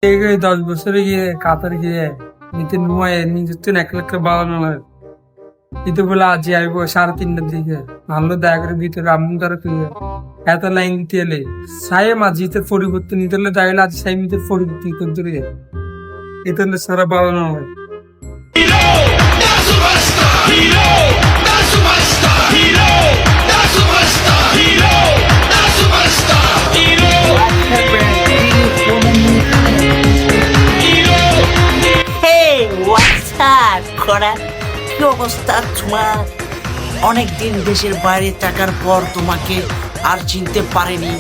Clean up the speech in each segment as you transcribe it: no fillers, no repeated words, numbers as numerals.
এই 10 বছরে গিয়ে কাতার গিয়ে নিতে নুয়ে নিজের তো 1 লাখ বাড়ানো হয়। কিন্তু বলে আজই আইব 3:30টার দিকে ভালো দয়া করে ভিতরে আমন দ্বারা ফিরে এত লাইন দিতে এলে সাইয়ে মাঝিতে পরিবর্তন নিতে হলে তাই আজ সাইমিতে পরিবর্তন করতে রে এটা হলে সারা বাড়ানো হয়। কি অবস্থা তোমার? অনেকদিন দেশের বাইরে থাকার পর তোমাকে আর চিনতে পারিনি।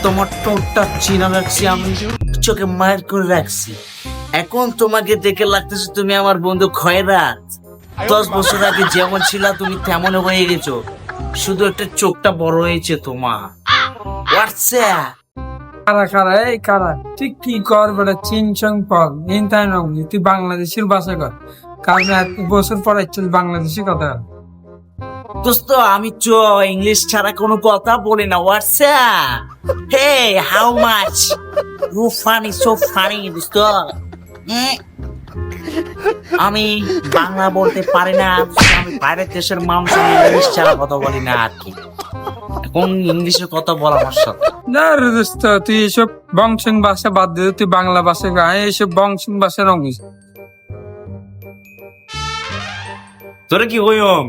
তোমার টোটটা চিনা রাখছি, আমি চোখে মায়ের করে রাখছি। এখন তোমাকে দেখে লাগতেছে তুমি আমার বন্ধু খয়রাত। 10 বছর আগে যেমন ছিল তুমি তেমন হয়ে গেছো, শুধু একটা চোখটা বড় হয়েছে তোমার। হোয়াটসঅ্যাপ কারা এই কারা ঠিক কি কর বেটা চিন চং পল ইন তাই নগলি তুই বাংলাদেশের ভাষা কর কারণ 1 বছর পর চল বাংলাদেশি কথা। দোস্ত আমি ইংলিশ ছাড়া কোনো কথা বলি না। WhatsApp hey how much you funny so funny দোস্ত। আমি বাংলা বলতে পারি না, আমি বাইরের দেশের মানুষ, ইংলিশ ছাড়া কথা বলি না আর কি। এখন ইংলিশে কথা বলা আমার সাথে না রে দোস্ত তুই এসব বংশং ভাষা বাদ দে, তুই বাংলা ভাষা গা এইসব বংশং ভাষা নগিস। তোরে কি হইম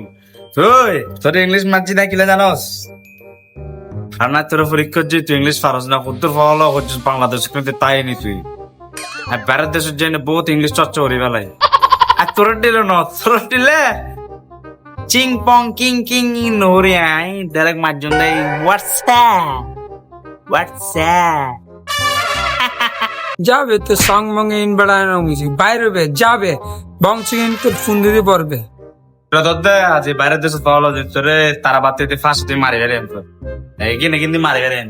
তুই তোর ইংলিশ মানছি না কিলে জানোস? আর না তোর পরীক্ষা যে তুই ইংলিশ পারস না, উত্তর পাওয়া হচ্ছে বাংলাদেশ কিন্তু তাই নি তুই আর বাইরের দেশের জন্য বহুত ইংলিশ চর্চা করি বেলায়। আর তোর দিল না, তোর দিলে চিং পং কিং কিং নোরে আই ডাইরেক্ট মারজন দেই। হোয়াটসঅ্যাপ হোয়াটসঅ্যাপ যাবে তো সং মঙ্গে ইন বেড়ায় নগিস বাইরে বে যাবে বংশং ইন তোর ফোন দিতে পারবে। আজ বাইরের দেশে পাওয়া তোরে তারা বাদ ফাঁস তুই মারি বেরেন, এগিয়ে কিন্তু মারি বেরেন।